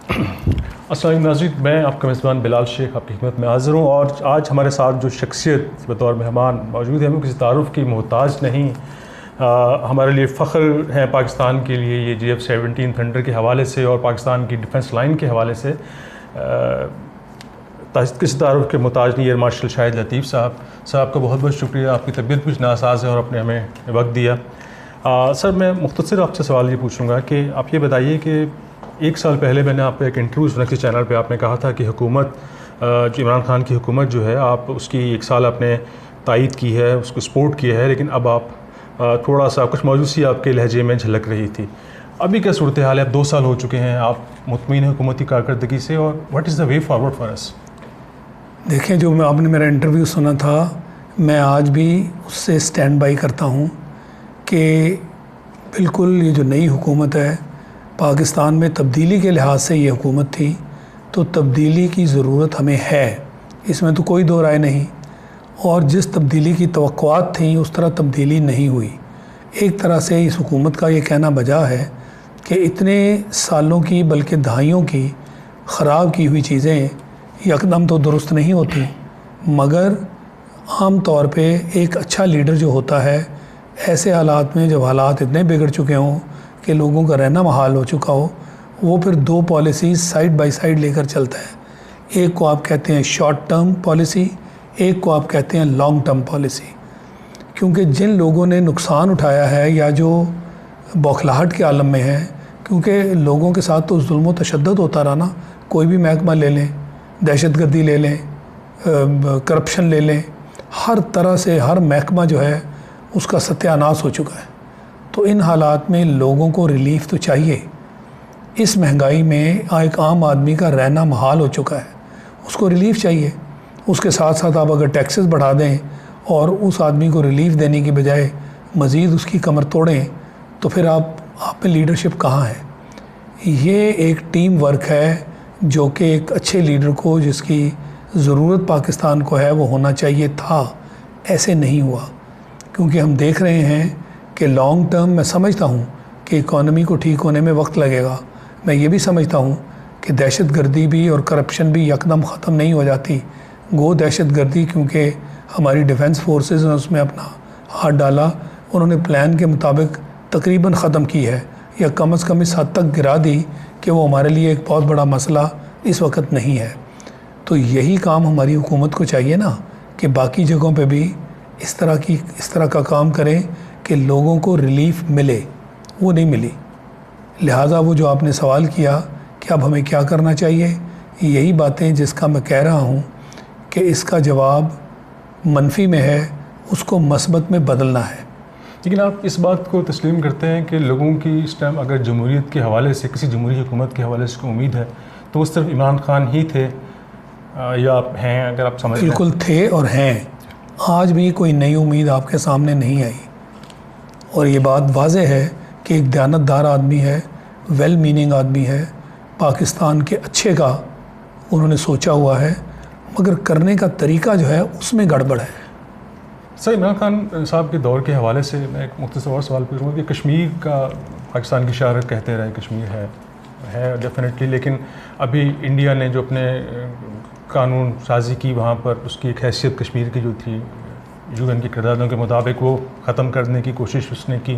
السلام علیکم ناظرین، میں آپ کا میزبان بلال شیخ آپ کی خدمت میں حاضر ہوں، اور آج ہمارے ساتھ جو شخصیت بطور مہمان موجود ہے ہمیں کسی تعارف کی محتاج نہیں، ہمارے لیے فخر ہے پاکستان کے لیے یہ GF-17 تھنڈر کے حوالے سے اور پاکستان کی ڈیفنس لائن کے حوالے سے کسی تعارف کے محتاج نہیں، ایئر مارشل شاہد لطیف صاحب کا بہت بہت شکریہ، آپ کی طبیعت کچھ ناساز ہے اور آپ نے ہمیں وقت دیا۔ سر میں مختصر آپ سے سوال یہ پوچھوں گا کہ آپ یہ بتائیے کہ 1 سال پہلے میں نے آپ کو ایک انٹرویو سنا کسی چینل پہ، آپ نے کہا تھا کہ حکومت جو عمران خان کی حکومت جو ہے آپ اس کی 1 سال آپ نے تائید کی ہے، اس کو سپورٹ کیا ہے، لیکن اب آپ تھوڑا سا کچھ مایوسی آپ کے لہجے میں جھلک رہی تھی۔ ابھی کیا صورتحال ہے؟ اب 2 سال ہو چکے ہیں، آپ مطمئن ہیں حکومتی کارکردگی سے، اور what is the way forward for us? دیکھیں، جو آپ نے میرا انٹرویو سنا تھا، میں آج بھی اس سے سٹینڈ بائی کرتا ہوں کہ بالکل یہ جو نئی حکومت ہے پاکستان میں، تبدیلی کے لحاظ سے یہ حکومت تھی تو تبدیلی کی ضرورت ہمیں ہے، اس میں تو کوئی دو رائے نہیں، اور جس تبدیلی کی توقعات تھیں اس طرح تبدیلی نہیں ہوئی۔ ایک طرح سے اس حکومت کا یہ کہنا بجا ہے کہ اتنے سالوں کی بلکہ دہائیوں کی خراب کی ہوئی چیزیں یکدم تو درست نہیں ہوتی، مگر عام طور پہ ایک اچھا لیڈر جو ہوتا ہے ایسے حالات میں، جب حالات اتنے بگڑ چکے ہوں کہ لوگوں کا رہنا محال ہو چکا ہو، وہ پھر 2 پالیسیز سائیڈ بائی سائیڈ لے کر چلتا ہے۔ ایک کو آپ کہتے ہیں شارٹ ٹرم پالیسی، ایک کو آپ کہتے ہیں لانگ ٹرم پالیسی، کیونکہ جن لوگوں نے نقصان اٹھایا ہے یا جو بوکھلاہٹ کے عالم میں ہیں، کیونکہ لوگوں کے ساتھ تو ظلم و تشدد ہوتا رہا نا، کوئی بھی محکمہ لے لیں، دہشت گردی لے لیں، کرپشن لے لیں، ہر طرح سے ہر محکمہ جو ہے اس کا ستیہ ناش ہو چکا ہے۔ تو ان حالات میں لوگوں کو ریلیف تو چاہیے۔ اس مہنگائی میں ایک عام آدمی کا رہنا محال ہو چکا ہے، اس کو ریلیف چاہیے۔ اس کے ساتھ ساتھ آپ اگر ٹیکسز بڑھا دیں اور اس آدمی کو ریلیف دینے کی بجائے مزید اس کی کمر توڑیں تو پھر آپ میں لیڈرشپ کہاں ہے؟ یہ ایک ٹیم ورک ہے جو کہ ایک اچھے لیڈر کو، جس کی ضرورت پاکستان کو ہے، وہ ہونا چاہیے تھا۔ ایسے نہیں ہوا، کیونکہ ہم دیکھ رہے ہیں کہ لانگ ٹرم، میں سمجھتا ہوں کہ اکانومی کو ٹھیک ہونے میں وقت لگے گا۔ میں یہ بھی سمجھتا ہوں کہ دہشت گردی بھی اور کرپشن بھی یکدم ختم نہیں ہو جاتی۔ دہشت گردی کیونکہ ہماری ڈیفنس فورسز نے اس میں اپنا ہاتھ ڈالا، انہوں نے پلان کے مطابق تقریباً ختم کی ہے، یا کم از کم اس حد تک گرا دی کہ وہ ہمارے لیے ایک بہت بڑا مسئلہ اس وقت نہیں ہے۔ تو یہی کام ہماری حکومت کو چاہیے نا، کہ باقی جگہوں پہ بھی اس طرح کا کام کریں کہ لوگوں کو ریلیف ملے۔ وہ نہیں ملی، لہٰذا وہ جو آپ نے سوال کیا کہ اب ہمیں کیا کرنا چاہیے، یہی باتیں جس کا میں کہہ رہا ہوں کہ اس کا جواب منفی میں ہے، اس کو مثبت میں بدلنا ہے۔ لیکن آپ اس بات کو تسلیم کرتے ہیں کہ لوگوں کی اس ٹائم اگر جمہوریت کے حوالے سے، کسی جمہوری حکومت کے حوالے سے کوئی امید ہے تو وہ صرف عمران خان ہی تھے یا ہیں؟ اگر آپ سمجھتے ہیں بالکل تھے اور ہیں، آج بھی کوئی نئی امید آپ کے سامنے نہیں آئی، اور یہ بات واضح ہے کہ ایک دیانتدار آدمی ہے، ویل میننگ آدمی ہے، پاکستان کے اچھے کا انہوں نے سوچا ہوا ہے، مگر کرنے کا طریقہ جو ہے اس میں گڑبڑ ہے۔ سر، عمران خان صاحب کے دور کے حوالے سے میں ایک مختصر اور سوال پوچھوں گا کہ کشمیر کا پاکستان کی شہرت کہتے رہے، کشمیر ہے ڈیفینیٹلی، لیکن ابھی انڈیا نے جو اپنے قانون سازی کی وہاں پر اس کی ایک حیثیت کشمیر کی جو تھی UN کی قراردادوں کے مطابق وہ ختم کرنے کی کوشش اس نے کی۔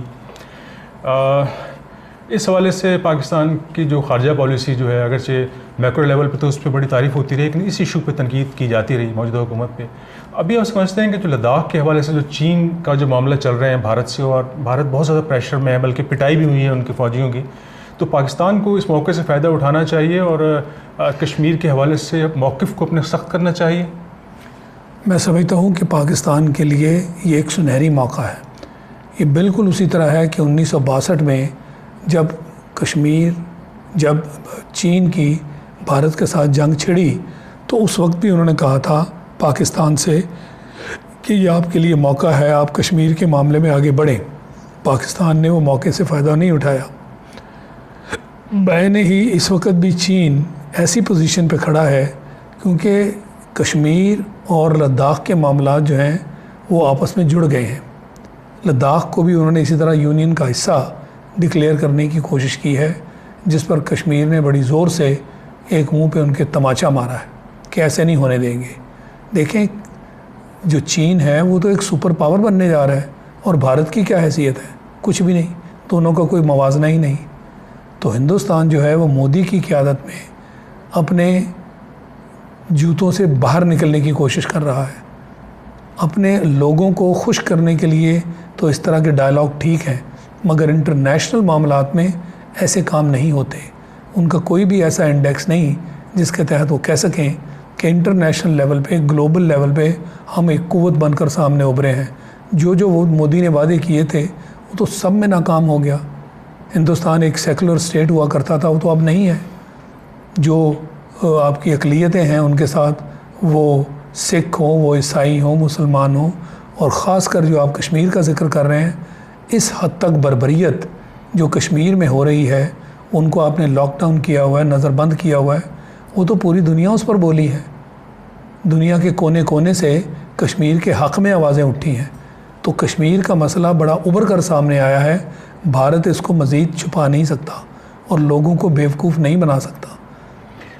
اس حوالے سے پاکستان کی جو خارجہ پالیسی جو ہے، اگرچہ میکرو لیول پہ تو اس پہ بڑی تعریف ہوتی رہی، لیکن اس ایشو پہ تنقید کی جاتی رہی موجودہ حکومت پہ۔ ابھی آپ سمجھتے ہیں کہ جو لداخ کے حوالے سے جو چین کا جو معاملہ چل رہے ہیں بھارت سے، اور بھارت بہت زیادہ پریشر میں ہے، بلکہ پٹائی بھی ہوئی ہے ان کے فوجیوں کی، تو پاکستان کو اس موقع سے فائدہ اٹھانا چاہیے اور کشمیر کے حوالے سے موقف کو اپنے سخت کرنا چاہیے؟ میں سمجھتا ہوں کہ پاکستان کے لیے یہ ایک سنہری موقع ہے۔ یہ بالکل اسی طرح ہے کہ 1962 میں جب جب چین کی بھارت کے ساتھ جنگ چھڑی تو اس وقت بھی انہوں نے کہا تھا پاکستان سے کہ یہ آپ کے لیے موقع ہے، آپ کشمیر کے معاملے میں آگے بڑھیں۔ پاکستان نے وہ موقع سے فائدہ نہیں اٹھایا۔ بین ہی اس وقت بھی چین ایسی پوزیشن پہ کھڑا ہے کیونکہ کشمیر اور لداخ کے معاملات جو ہیں وہ آپس میں جڑ گئے ہیں۔ لداخ کو بھی انہوں نے اسی طرح یونین کا حصہ ڈکلیئر کرنے کی کوشش کی ہے، جس پر کشمیر نے بڑی زور سے ایک منہ پہ ان کے تماچا مارا ہے کہ ایسے نہیں ہونے دیں گے. دیکھیں جو چین ہے وہ تو ایک سپر پاور بننے جا رہا ہے اور بھارت کی کیا حیثیت ہے؟ کچھ بھی نہیں. دونوں کا کوئی موازنہ ہی نہیں. تو ہندوستان جو ہے وہ مودی کی قیادت میں اپنے جوتوں سے باہر نکلنے کی کوشش کر رہا ہے. اپنے لوگوں کو خوش کرنے کے لیے تو اس طرح کے ڈائلاگ ٹھیک ہیں، مگر انٹرنیشنل معاملات میں ایسے کام نہیں ہوتے. ان کا کوئی بھی ایسا انڈیکس نہیں جس کے تحت وہ کہہ سکیں کہ انٹرنیشنل لیول پہ، گلوبل لیول پہ ہم ایک قوت بن کر سامنے ابھرے ہیں. جو وہ مودی نے وعدے کیے تھے وہ تو سب میں ناکام ہو گیا. ہندوستان ایک سیکولر اسٹیٹ ہوا کرتا تھا، وہ تو اب نہیں ہے. جو آپ کی اقلیتیں ہیں ان کے ساتھ، وہ سکھ ہوں، وہ عیسائی ہوں، مسلمان ہوں، اور خاص کر جو آپ کشمیر کا ذکر کر رہے ہیں، اس حد تک بربریت جو کشمیر میں ہو رہی ہے، ان کو آپ نے لاک ڈاؤن کیا ہوا ہے، نظر بند کیا ہوا ہے. وہ تو پوری دنیا اس پر بولی ہے. دنیا کے کونے کونے سے کشمیر کے حق میں آوازیں اٹھی ہیں. تو کشمیر کا مسئلہ بڑا ابھر کر سامنے آیا ہے. بھارت اس کو مزید چھپا نہیں سکتا اور لوگوں کو بیوقوف نہیں بنا سکتا.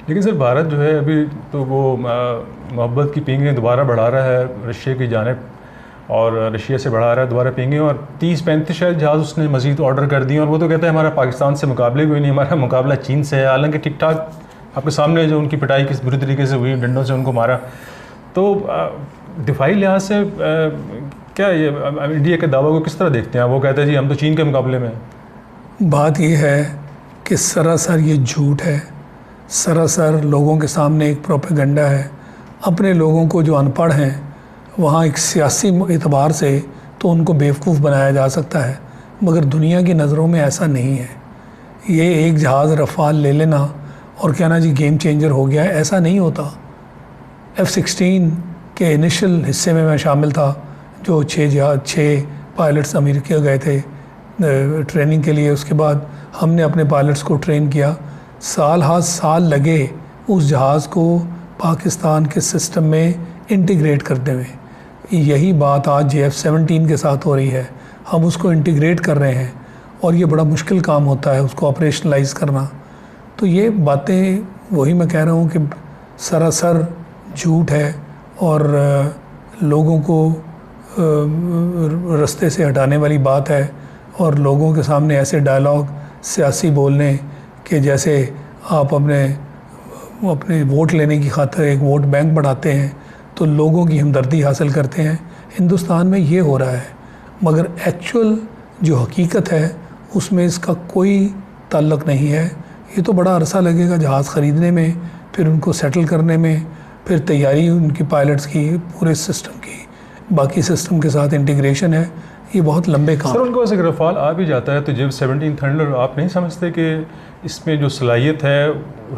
لیکن سر بھارت جو ہے ابھی تو وہ محبت کی پینگیں دوبارہ بڑھا رہا ہے رشیا کی جانب، اور رشیا سے بڑھا رہا ہے دوبارہ پینگیں، اور 30-35 شاید جہاز اس نے مزید آرڈر کر دیے. اور وہ تو کہتا ہے ہمارا پاکستان سے مقابلے کوئی نہیں، ہمارا مقابلہ چین سے ہے. حالانکہ ٹھیک ٹھاک آپ کے سامنے جو ان کی پٹائی کس بری طریقے سے ہوئی، ڈنڈوں سے ان کو مارا. تو دفاعی لحاظ سے کیا یہ انڈیا کے دعویٰ کو کس طرح دیکھتے ہیں؟ وہ کہتے ہیں جی ہم تو چین کے مقابلے میں ہیں. بات یہ ہے کہ سراسر یہ جھوٹ ہے. سراسر لوگوں کے سامنے ایک پروپیگنڈا ہے. اپنے لوگوں کو جو ان پڑھ ہیں وہاں ایک سیاسی اعتبار سے تو ان کو بیوقوف بنایا جا سکتا ہے، مگر دنیا کی نظروں میں ایسا نہیں ہے. یہ ایک جہاز رفال لے لینا اور کہنا جی گیم چینجر ہو گیا ہے، ایسا نہیں ہوتا. F-16 کے انیشل حصے میں شامل تھا، جو 6 پائلٹس امریکہ گئے تھے ٹریننگ کے لیے. اس کے بعد ہم نے اپنے پائلٹس کو ٹرین کیا. سال لگے اس جہاز کو پاکستان کے سسٹم میں انٹیگریٹ کرتے ہوئے. یہی بات آج JF-17 کے ساتھ ہو رہی ہے. ہم اس کو انٹیگریٹ کر رہے ہیں اور یہ بڑا مشکل کام ہوتا ہے اس کو آپریشنلائز کرنا. تو یہ باتیں وہی میں کہہ رہا ہوں کہ سراسر جھوٹ ہے اور لوگوں کو رستے سے ہٹانے والی بات ہے. اور لوگوں کے سامنے ایسے ڈائلاگ سیاسی بولنے کہ جیسے آپ اپنے ووٹ لینے کی خاطر ایک ووٹ بینک بڑھاتے ہیں تو لوگوں کی ہمدردی حاصل کرتے ہیں. ہندوستان میں یہ ہو رہا ہے، مگر ایکچول جو حقیقت ہے اس میں اس کا کوئی تعلق نہیں ہے. یہ تو بڑا عرصہ لگے گا جہاز خریدنے میں، پھر ان کو سیٹل کرنے میں، پھر تیاری ان کی پائلٹس کی، پورے سسٹم کی، باقی سسٹم کے ساتھ انٹیگریشن ہے. یہ بہت لمبے کام. سر ان کو ویسے رفال آ بھی جاتا ہے تو JF-17 تھنڈر آپ نہیں سمجھتے کہ اس میں جو صلاحیت ہے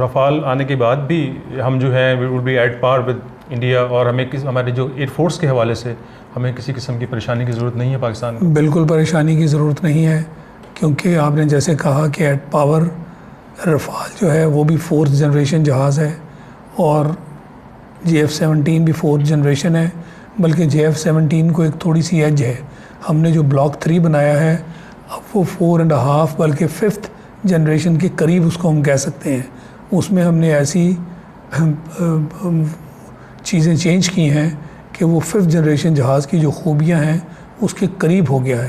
رفال آنے کے بعد بھی ہم جو ہیں we will be at par with India, اور ہمیں ہمارے جو ایئر فورس کے حوالے سے ہمیں کسی قسم کی پریشانی کی ضرورت نہیں ہے پاکستان میں؟ بالکل پریشانی کی ضرورت نہیں ہے، کیونکہ آپ نے جیسے کہا کہ ایٹ پاور رفال جو ہے وہ بھی 4th جنریشن جہاز ہے، اور JF-17 بھی 4th جنریشن ہے. بلکہ JF-17 کو ایک تھوڑی سی ایج ہے. ہم نے جو بلاک 3 بنایا ہے اب وہ 4.5 بلکہ 5th جنریشن کے قریب اس کو ہم کہہ سکتے ہیں. اس میں ہم نے ایسی چیزیں چینج کی ہیں کہ وہ 5th جنریشن جہاز کی جو خوبیاں ہیں اس کے قریب ہو گیا ہے،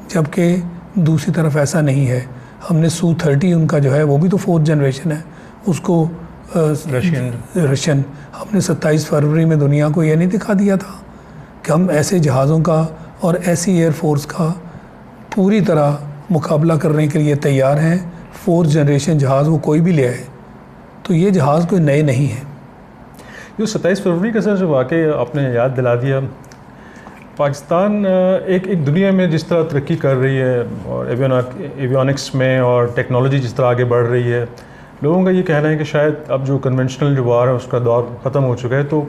جبکہ دوسری طرف ایسا نہیں ہے. ہم نے Su-30 ان کا جو ہے وہ بھی تو 4th جنریشن ہے. اس کو رشین ہم نے 27 فروری میں دنیا کو یہ نہیں دکھا دیا تھا کہ ہم ایسے جہازوں کا اور ایسی ایئر فورس کا پوری طرح مقابلہ کرنے کے لیے تیار ہیں. 4th جنریشن جہاز وہ کوئی بھی لے آئے، تو یہ جہاز کوئی نئے نہیں ہیں. جو 27 فروری کا سر جو واقعہ آپ نے یاد دلا دیا، پاکستان ایک دنیا میں جس طرح ترقی کر رہی ہے اور ایویونکس میں اور ٹیکنالوجی جس طرح آگے بڑھ رہی ہے، لوگوں کا یہ کہنا ہے کہ شاید اب جو کنونشنل جو وار ہے اس کا دور ختم ہو چکا ہے. تو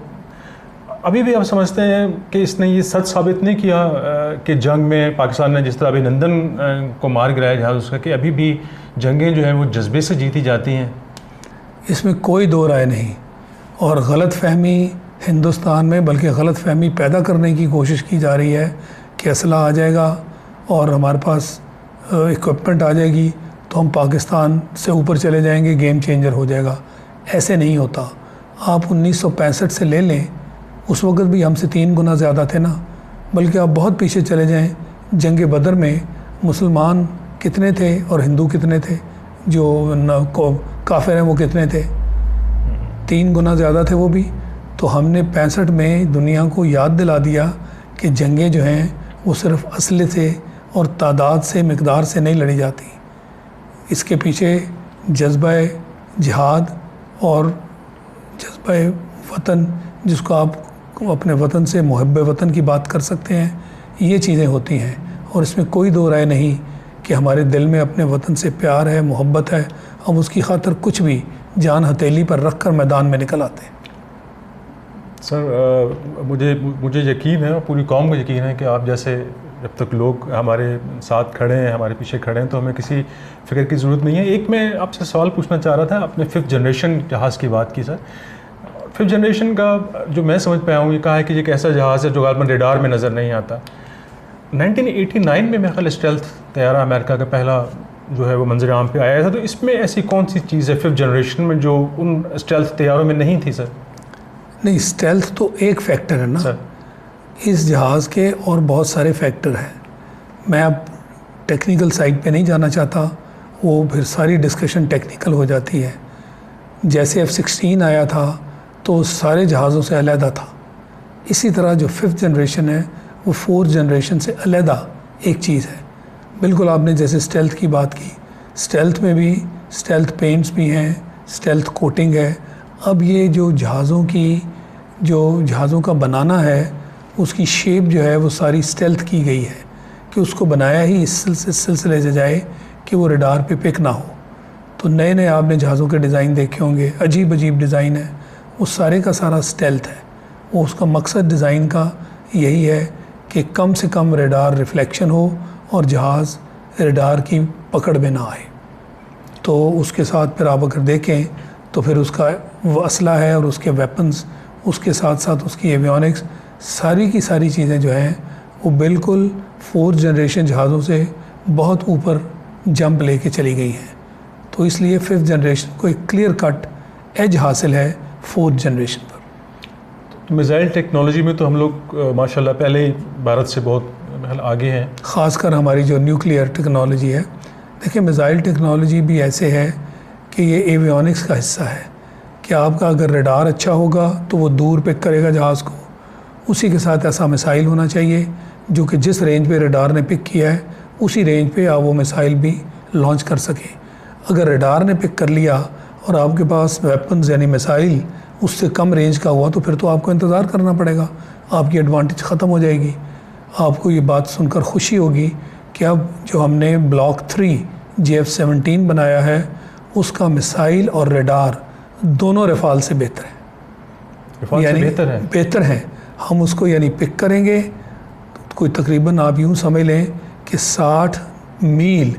ابھی بھی آپ سمجھتے ہیں کہ اس نے یہ سچ ثابت نہیں کیا کہ جنگ میں پاکستان نے جس طرح ابھی لندن کو مار گرایا جہاز اس کا، کہ ابھی بھی جنگیں جو ہیں وہ جذبے سے جیتی جاتی ہیں؟ اس میں کوئی دو رائے نہیں. اور غلط فہمی ہندوستان میں، بلکہ غلط فہمی پیدا کرنے کی کوشش کی جا رہی ہے کہ اسلحہ آ جائے گا اور ہمارے پاس اکوپمنٹ آ جائے گی تو ہم پاکستان سے اوپر چلے جائیں گے، گیم چینجر ہو جائے گا. ایسے نہیں ہوتا. آپ 1965 سے لے لیں, اس وقت بھی ہم سے 3 گنا زیادہ تھے نا. بلکہ آپ بہت پیچھے چلے جائیں, جنگ بدر میں مسلمان کتنے تھے اور ہندو کتنے تھے, جو کافر ہیں وہ کتنے تھے, 3 گنا زیادہ تھے وہ بھی. تو ہم نے 65 میں دنیا کو یاد دلا دیا کہ جنگیں جو ہیں وہ صرف اسلحے سے اور تعداد سے, مقدار سے نہیں لڑی جاتی. اس کے پیچھے جذبہ جہاد اور جذبہ وطن, جس کو آپ اپنے وطن سے محب وطن کی بات کر سکتے ہیں, یہ چیزیں ہوتی ہیں. اور اس میں کوئی دو رائے نہیں کہ ہمارے دل میں اپنے وطن سے پیار ہے, محبت ہے. ہم اس کی خاطر کچھ بھی جان ہتھیلی پر رکھ کر میدان میں نکل آتے ہیں. سر مجھے یقین ہے اور پوری قوم کو یقین ہے کہ آپ جیسے جب تک لوگ ہمارے ساتھ کھڑے ہیں, ہمارے پیچھے کھڑے ہیں, تو ہمیں کسی فکر کی ضرورت نہیں ہے. ایک میں آپ سے سوال پوچھنا چاہ رہا تھا, آپ نے 5th جنریشن جہاز کی بات کی. سر 5th جنریشن کا جو میں سمجھ پایا ہوں, یہ کہا ہے کہ یہ ایک ایسا جہاز ہے جو غالباً ریڈار میں نظر نہیں آتا. 1989 میں میرا خیال اسٹیلتھ طیارہ امریکہ کا پہلا جو ہے وہ منظر عام پہ آیا تھا. تو اس میں ایسی کون سی چیز ہے 5th جنریشن میں جو ان اسٹیلتھ طیاروں میں نہیں تھی؟ سر نہیں, اسٹیلتھ تو ایک فیکٹر ہے نا سر, اس جہاز کے اور بہت سارے فیکٹر ہیں. میں اب ٹیکنیکل سائڈ پہ نہیں جانا چاہتا, وہ پھر ساری ڈسکشن ٹیکنیکل ہو جاتی ہے. جیسے F-16 آیا تھا تو سارے جہازوں سے علیحدہ تھا, اسی طرح جو 5th جنریشن ہے وہ 4th جنریشن سے علیحدہ ایک چیز ہے. بالکل آپ نے جیسے اسٹیلتھ کی بات کی, اسٹیلتھ میں بھی اسٹیلتھ پینٹس بھی ہیں, اسٹیلتھ کوٹنگ ہے. اب یہ جو جہازوں کا بنانا ہے, اس کی شیپ جو ہے وہ ساری اسٹیلتھ کی گئی ہے کہ اس کو بنایا ہی اس سلسلے سے جائے کہ وہ ریڈار پہ پک نہ ہو. تو نئے آپ نے جہازوں کے ڈیزائن دیکھے ہوں گے, عجیب عجیب ڈیزائن ہے, وہ سارے کا سارا اسٹیلتھ ہے. وہ اس کا مقصد ڈیزائن کا یہی ہے کہ کم سے کم ریڈار ریفلیکشن ہو اور جہاز ریڈار کی پکڑ میں نہ آئے. تو اس کے ساتھ پھر آپ اگر دیکھیں تو پھر اس کا وہ اسلحہ ہے اور اس کے ویپنز, اس کے ساتھ ساتھ اس کی ایویونکس, ساری کی ساری چیزیں جو ہیں وہ بالکل 4th جنریشن جہازوں سے بہت اوپر جمپ لے کے چلی گئی ہیں. تو اس لیے 5th جنریشن کو ایک کلیئر کٹ ایج حاصل ہے 4th جنریشن پر. میزائل ٹیکنالوجی میں تو ہم لوگ ماشاءاللہ پہلے ہی بھارت سے بہت آگے ہیں, خاص کر ہماری جو نیوکلیئر ٹیکنالوجی ہے. دیکھیں میزائل ٹیکنالوجی بھی ایسے ہے کہ یہ ایویونکس کا حصہ ہے کہ آپ کا اگر ریڈار اچھا ہوگا تو وہ دور پک کرے گا جہاز کو. اسی کے ساتھ ایسا میسائل ہونا چاہیے جو کہ جس رینج پہ ریڈار نے پک کیا ہے اسی رینج پہ آپ وہ میسائل بھی لانچ کر سکیں. اگر ریڈار نے پک کر لیا اور آپ کے پاس ویپنز یعنی میسائل اس سے کم رینج کا ہوا تو پھر تو آپ کو انتظار کرنا پڑے گا, آپ کی ایڈوانٹیج ختم ہو جائے گی. آپ کو یہ بات سن کر خوشی ہوگی کہ اب جو ہم نے بلاک 3 JF-17 بنایا ہے اس کا میسائل اور ریڈار دونوں رفال سے بہتر ہے, یعنی بہتر ہیں. ہم اس کو یعنی پک کریں گے کوئی تقریباً آپ یوں سمجھ لیں کہ 60 میل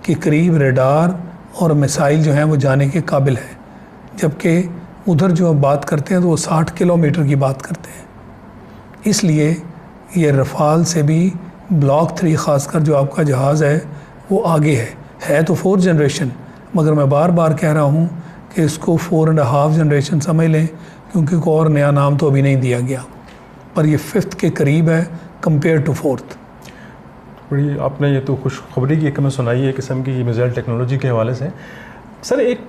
کے قریب ریڈار اور میسائل جو ہیں وہ جانے کے قابل ہیں, جبکہ ادھر جو آپ بات کرتے ہیں تو وہ 60 کلومیٹر کی بات کرتے ہیں. اس لیے یہ رفال سے بھی بلاک 3 خاص کر جو آپ کا جہاز ہے وہ آگے ہے تو 4th جنریشن, مگر میں بار بار کہہ رہا ہوں کہ اس کو 4.5 جنریشن سمجھ لیں, کیونکہ کوئی اور نیا نام تو ابھی نہیں دیا گیا, پر یہ 5th کے قریب ہے کمپیئر ٹو 4th. بڑی آپ نے یہ تو خوشخبری کی ایک ہمیں سنائی ہے قسم کی میزائل ٹیکنالوجی کے حوالے سے. سر ایک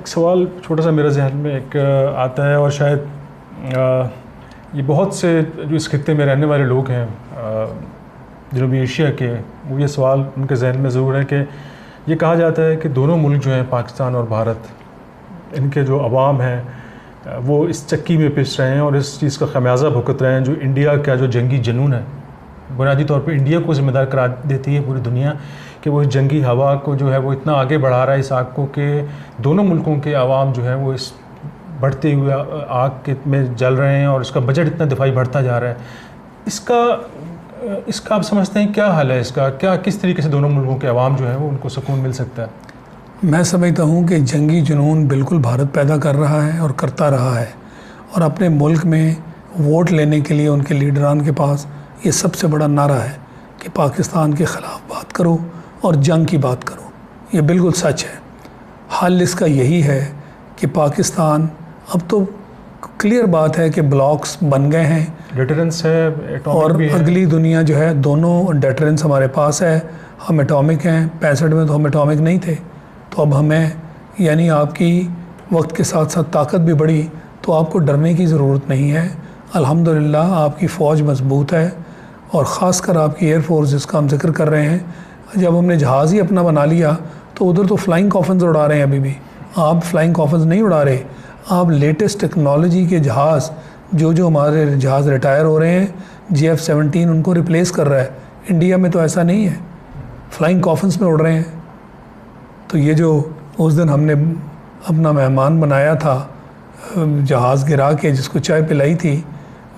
سوال چھوٹا سا میرے ذہن میں ایک آتا ہے, اور شاید یہ بہت سے جو اس خطے میں رہنے والے لوگ ہیں جنوبی ایشیا کے, وہ یہ سوال ان کے ذہن میں ضرور ہے کہ یہ کہا جاتا ہے کہ دونوں ملک جو ہیں پاکستان اور بھارت, ان کے جو عوام ہیں وہ اس چکی میں پس رہے ہیں اور اس چیز کا خمیازہ بھگت رہے ہیں جو انڈیا کا جو جنگی جنون ہے, بنیادی طور پہ انڈیا کو ذمہ دار قرار دیتی ہے پوری دنیا کہ وہ اس جنگی ہوا کو جو ہے وہ اتنا آگے بڑھا رہا ہے اس آگ کو کہ دونوں ملکوں کے عوام جو ہیں وہ اس بڑھتے ہوئے آگ میں جل رہے ہیں اور اس کا بجٹ اتنا دفاعی بڑھتا جا رہا ہے. اس کا آپ سمجھتے ہیں کیا حل ہے, اس کا کیا کس طریقے سے دونوں ملکوں کے عوام جو ہیں وہ ان کو سکون مل سکتا ہے؟ میں سمجھتا ہوں کہ جنگی جنون بالکل بھارت پیدا کر رہا ہے اور کرتا رہا ہے, اور اپنے ملک میں ووٹ لینے کے لیے ان کے لیڈران کے پاس یہ سب سے بڑا نعرہ ہے کہ پاکستان کے خلاف بات کرو اور جنگ کی بات کرو. یہ بالکل سچ ہے. حل اس کا یہی ہے کہ پاکستان اب تو کلیئر بات ہے کہ بلاکس بن گئے ہیں ڈیٹرنس ہے اور اگلی دنیا جو ہے دونوں ڈیٹرنس ہمارے پاس ہے. ہم اٹامک ہیں, 65 میں تو ہم اٹامک نہیں تھے, تو اب ہمیں یعنی آپ کی وقت کے ساتھ ساتھ طاقت بھی بڑھی, تو آپ کو ڈرنے کی ضرورت نہیں ہے. الحمدللہ آپ کی فوج مضبوط ہے, اور خاص کر آپ کی ایئر فورس جس کا ہم ذکر کر رہے ہیں. جب ہم نے جہاز ہی اپنا بنا لیا تو ادھر تو فلائنگ کافنز اڑا رہے ہیں. ابھی بھی آپ فلائنگ کافنز نہیں اڑا رہے, آپ لیٹسٹ ٹیکنالوجی کے جہاز جو ہمارے جہاز ریٹائر ہو رہے ہیں GF-17 ان کو ریپلیس کر رہا ہے. انڈیا میں تو ایسا نہیں ہے, فلائنگ کافنز میں اڑ رہے ہیں. تو یہ جو اس دن ہم نے اپنا مہمان بنایا تھا جہاز گرا کے, جس کو چائے پلائی تھی,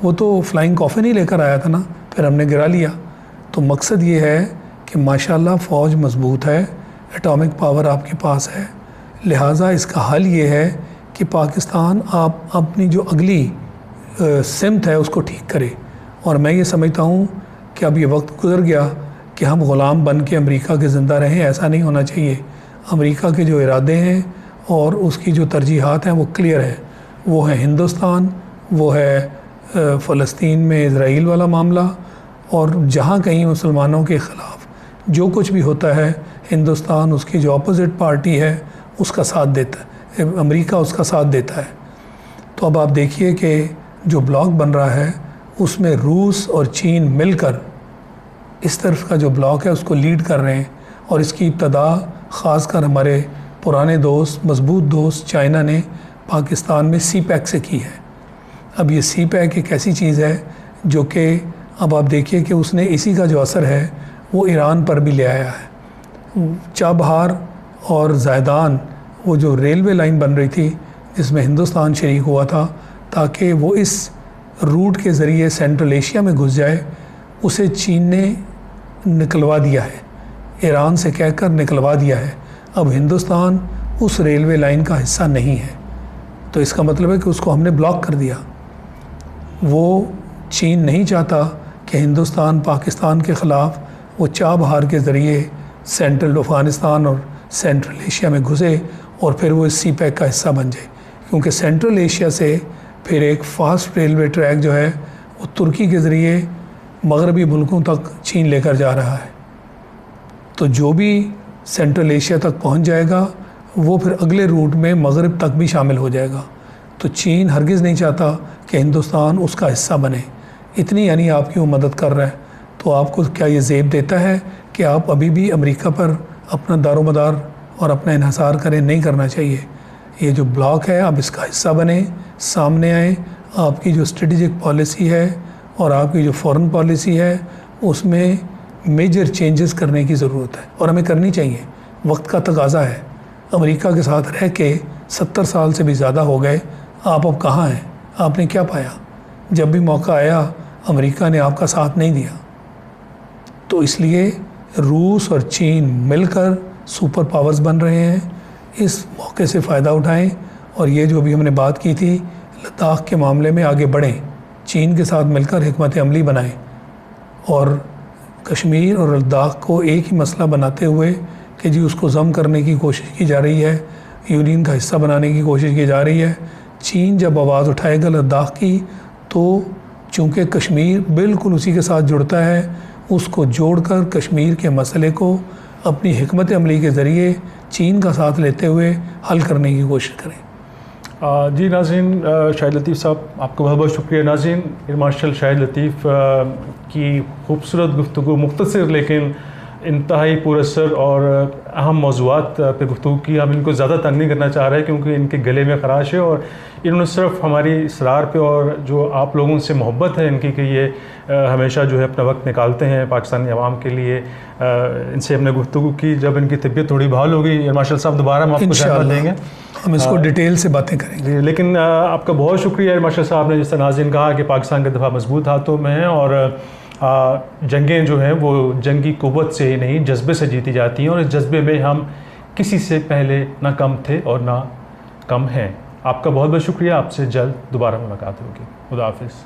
وہ تو فلائنگ کافن ہی لے کر آیا تھا نا, پھر ہم نے گرا لیا. تو مقصد یہ ہے کہ ماشاءاللہ فوج مضبوط ہے, اٹامک پاور آپ کے پاس ہے. لہٰذا اس کا حل یہ ہے کہ پاکستان آپ اپنی جو اگلی سمت ہے اس کو ٹھیک کرے. اور میں یہ سمجھتا ہوں کہ اب یہ وقت گزر گیا کہ ہم غلام بن کے امریکہ کے زندہ رہیں. ایسا نہیں ہونا چاہیے. امریکہ کے جو ارادے ہیں اور اس کی جو ترجیحات ہیں وہ کلیئر ہے. وہ ہے ہندوستان, وہ ہے فلسطین میں اسرائیل والا معاملہ, اور جہاں کہیں مسلمانوں کے خلاف جو کچھ بھی ہوتا ہے ہندوستان اس کی جو اپوزٹ پارٹی ہے اس کا ساتھ دیتا ہے, امریکہ اس کا ساتھ دیتا ہے. تو اب آپ دیکھیے کہ جو بلاک بن رہا ہے اس میں روس اور چین مل کر اس طرف کا جو بلاک ہے اس کو لیڈ کر رہے ہیں. اور اس کی ابتدا خاص کر ہمارے پرانے دوست, مضبوط دوست چائنا نے پاکستان میں سی پیک سے کی ہے. اب یہ سی پیک ایک ایسی چیز ہے جو کہ اب آپ دیکھیے کہ اس نے اسی کا جو اثر ہے وہ ایران پر بھی لے آیا ہے. چابہار اور زیدان, وہ جو ریلوے لائن بن رہی تھی جس میں ہندوستان شریک ہوا تھا تاکہ وہ اس روٹ کے ذریعے سینٹرل ایشیا میں گھس جائے, اسے چین نے نکلوا دیا ہے, ایران سے کہہ کر نکلوا دیا ہے. اب ہندوستان اس ریلوے لائن کا حصہ نہیں ہے, تو اس کا مطلب ہے کہ اس کو ہم نے بلاک کر دیا. وہ چین نہیں چاہتا کہ ہندوستان پاکستان کے خلاف وہ چابہار کے ذریعے سینٹرل افغانستان اور سینٹرل ایشیا میں گھسے اور پھر وہ اس سی پیک کا حصہ بن جائے. کیونکہ سینٹرل ایشیا سے پھر ایک فاسٹ ریلوے ٹریک جو ہے وہ ترکی کے ذریعے مغربی ملکوں تک چین لے کر جا رہا ہے. تو جو بھی سینٹرل ایشیا تک پہنچ جائے گا وہ پھر اگلے روٹ میں مغرب تک بھی شامل ہو جائے گا. تو چین ہرگز نہیں چاہتا کہ ہندوستان اس کا حصہ بنے. اتنی یعنی آپ کی وہ مدد کر رہا ہے. تو آپ کو کیا یہ زیب دیتا ہے کہ آپ ابھی بھی امریکہ پر اپنا دار و مدار اور اپنا انحصار کریں؟ نہیں کرنا چاہیے. یہ جو بلاک ہے آپ اس کا حصہ بنیں, سامنے آئیں. آپ کی جو اسٹریٹجک پالیسی ہے اور آپ کی جو فورن پالیسی ہے اس میں میجر چینجز کرنے کی ضرورت ہے, اور ہمیں کرنی چاہیے. وقت کا تقاضا ہے. امریکہ کے ساتھ رہ کے 70 سال سے بھی زیادہ ہو گئے. آپ اب کہاں ہیں؟ آپ نے کیا پایا؟ جب بھی موقع آیا امریکہ نے آپ کا ساتھ نہیں دیا. تو اس لیے روس اور چین مل کر سپر پاورز بن رہے ہیں. اس موقع سے فائدہ اٹھائیں, اور یہ جو بھی ہم نے بات کی تھی لداخ کے معاملے میں آگے بڑھیں, چین کے ساتھ مل کر حکمت عملی بنائیں, اور کشمیر اور لداخ کو ایک ہی مسئلہ بناتے ہوئے کہ جی اس کو ضم کرنے کی کوشش کی جا رہی ہے, یونین کا حصہ بنانے کی کوشش کی جا رہی ہے. چین جب آواز اٹھائے گا لداخ کی تو چونکہ کشمیر بالکل اسی کے ساتھ جڑتا ہے, اس کو جوڑ کر کشمیر کے مسئلے کو اپنی حکمت عملی کے ذریعے چین کا ساتھ لیتے ہوئے حل کرنے کی کوشش کریں. جی ناظرین, شاہد لطیف صاحب آپ کا بہت بہت شکریہ. ناظرین, ایئر مارشل شاہد لطیف کی خوبصورت گفتگو, مختصر لیکن انتہائی پراثر اور اہم موضوعات پہ گفتگو کی. ہم ان کو زیادہ تنگ نہیں کرنا چاہ رہے کیونکہ ان کے گلے میں خراش ہے, اور انہوں نے صرف ہماری اصرار پہ اور جو آپ لوگوں سے محبت ہے ان کی کہ یہ ہمیشہ جو ہے اپنا وقت نکالتے ہیں پاکستانی عوام کے لیے, ان سے ہم نے گفتگو کی. جب ان کی طبیعت تھوڑی بحال ہوگی ایئر مارشل صاحب دوبارہ ہم آپ کو زحمت دیں گے, ہم اس کو ڈیٹیل سے باتیں کریں گے. لیکن آپ کا بہت شکریہ ایئر مارشل صاحب نے جس طرح ناظرین کہا کہ پاکستان کا دفاع مضبوط ہاتھوں میں ہے, اور جنگیں جو ہیں وہ جنگی قوت سے ہی نہیں جذبے سے جیتی جاتی ہیں, اور اس جذبے میں ہم کسی سے پہلے نہ کم تھے اور نہ کم ہیں. آپ کا بہت بہت شکریہ. آپ سے جلد دوبارہ ملاقات ہوگی. خدا حافظ.